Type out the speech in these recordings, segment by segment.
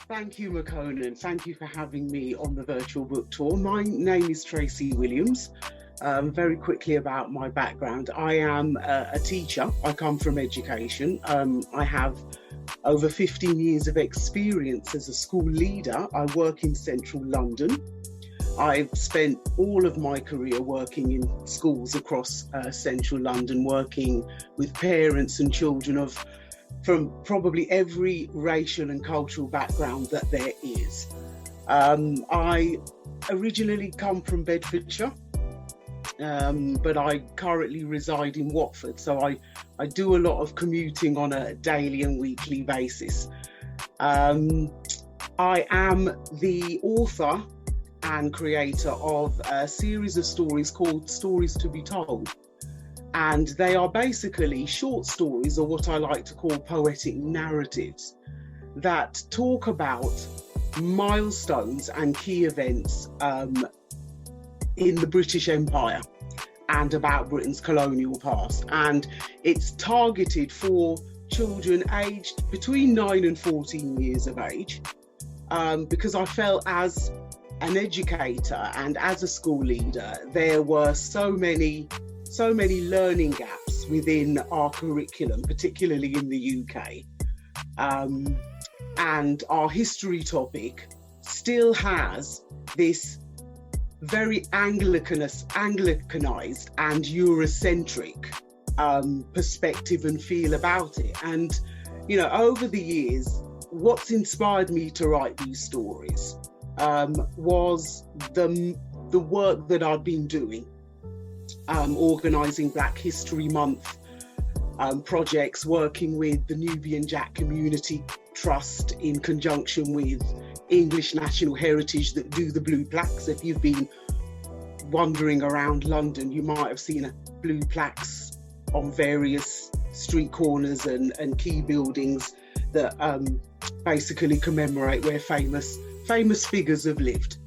Thank you, McConan. Thank you for having me on the virtual book tour. My name is Tracy Williams. Very quickly about my background. I am a teacher. I come from education. I have over 15 years of experience as a school leader. I work in central London. I've spent all of my career working in schools across central London, working with parents and children from probably every racial and cultural background that there is. I originally come from Bedfordshire, but I currently reside in Watford. So I do a lot of commuting on a daily and weekly basis. I am the author and creator of a series of stories called Stories to be Told. And they are basically short stories, or what I like to call poetic narratives, that talk about milestones and key events in the British Empire and about Britain's colonial past. And it's targeted for children aged between 9 and 14 years of age, because I felt as an educator and as a school leader, there were so many learning gaps within our curriculum, particularly in the UK. And our history topic still has this very Anglicanized and Eurocentric perspective and feel about it. And, you know, over the years, what's inspired me to write these stories was the work that I've been doing, organising Black History Month projects, working with the Nubian Jack Community Trust in conjunction with English National Heritage that do the blue plaques. If you've been wandering around London, you might have seen blue plaques on various street corners and key buildings that basically commemorate where famous figures have lived.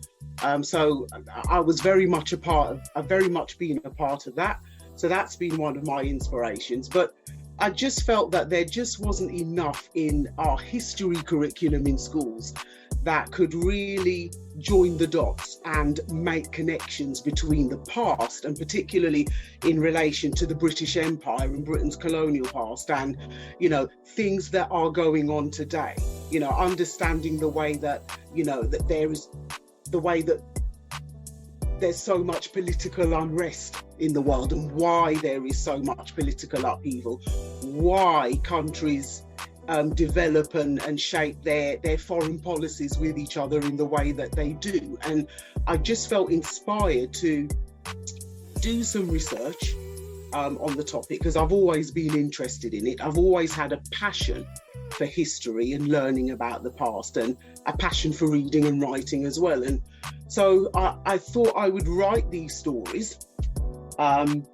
So I was very much been a part of that. So that's been one of my inspirations. But I just felt that there just wasn't enough in our history curriculum in schools that could really join the dots and make connections between the past, and particularly in relation to the British Empire and Britain's colonial past, and, you know, things that are going on today. You know, understanding the way that, you know, that there's so much political unrest in the world, and why there is so much political upheaval, why countries develop and shape their foreign policies with each other in the way that they do. And I just felt inspired to do some research on the topic, because I've always been interested in it. I've always had a passion for history and learning about the past, and a passion for reading and writing as well. And so I thought I would write these stories. And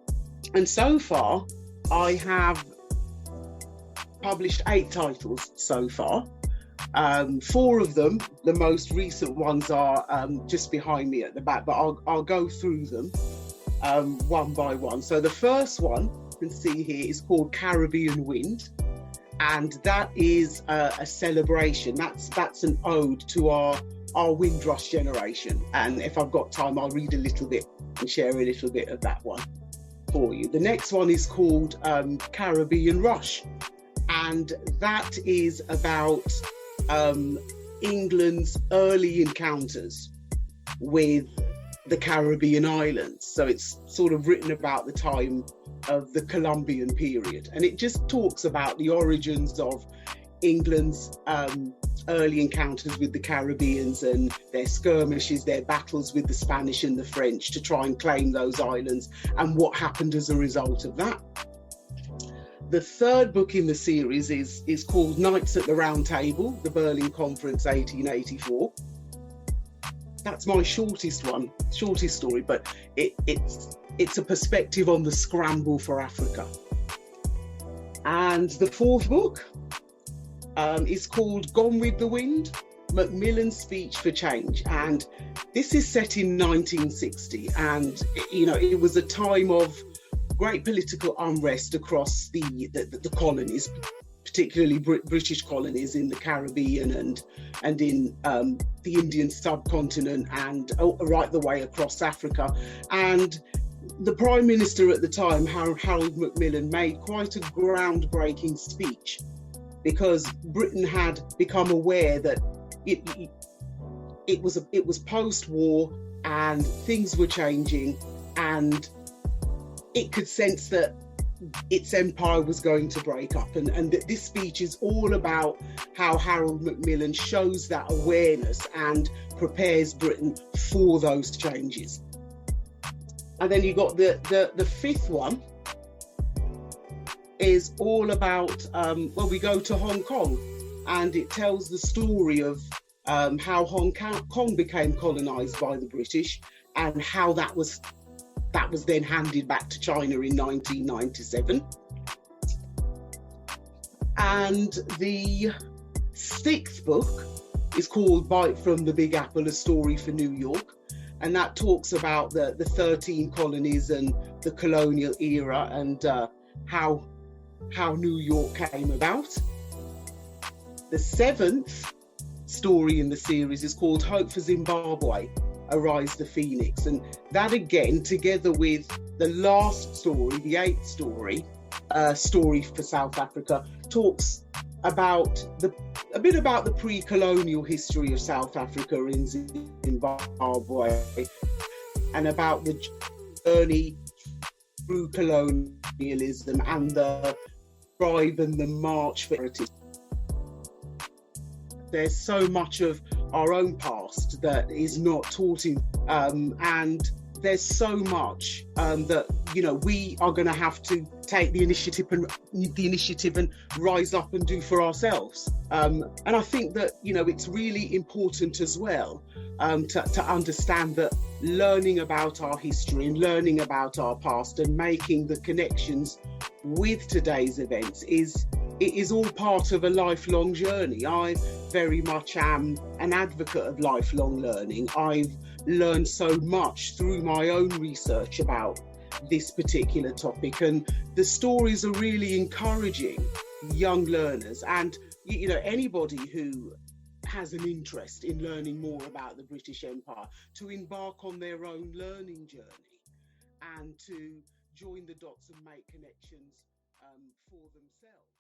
so far, I have published 8 titles so far. 4 of them, the most recent ones, are just behind me at the back, but I'll go through them one by one. So the first one you can see here is called Caribbean Wind. And that is a celebration. That's an ode to our Windrush generation. And if I've got time, I'll read a little bit and share a little bit of that one for you. The next one is called Caribbean Rush. And that is about England's early encounters with the Caribbean islands. So it's sort of written about the time of the Columbian period, and it just talks about the origins of England's early encounters with the Caribbeans and their skirmishes, their battles with the Spanish and the French to try and claim those islands, and what happened as a result of that. The third book in the series is called Knights at the Round Table, the Berlin Conference 1884. That's my shortest story, but it's a perspective on the scramble for Africa. And the fourth book is called Gone with the Wind, Macmillan's Speech for Change. And this is set in 1960. And, you know, it was a time of great political unrest across the colonies, particularly British colonies in the Caribbean and in the Indian subcontinent and right the way across Africa. And the Prime Minister at the time, Harold Macmillan, made quite a groundbreaking speech, because Britain had become aware that it was post-war and things were changing, and it could sense that its empire was going to break up, and that this speech is all about how Harold Macmillan shows that awareness and prepares Britain for those changes. And then you got the fifth one is all about, we go to Hong Kong, and it tells the story of how Hong Kong became colonized by the British, and how that was then handed back to China in 1997. And the sixth book is called Bite from the Big Apple, A Story for New York. And that talks about the 13 colonies and the colonial era, and how New York came about. The seventh story in the series is called Hope for Zimbabwe, Arise the Phoenix. And that again, together with the last story, the eighth story, Story for South Africa, talks about a bit about the pre-colonial history of South Africa in Zimbabwe, and about the journey through colonialism and the drive and the march for heritage. There's so much of our own past that is not taught in, and there's so much that we are going to have to take the initiative and rise up and do for ourselves. And I think that it's really important as well to understand that learning about our history and learning about our past and making the connections with today's events is all part of a lifelong journey. I very much am an advocate of lifelong learning. I've learned so much through my own research about this particular topic, and the stories are really encouraging young learners and anybody who has an interest in learning more about the British Empire to embark on their own learning journey and to join the dots and make connections for themselves.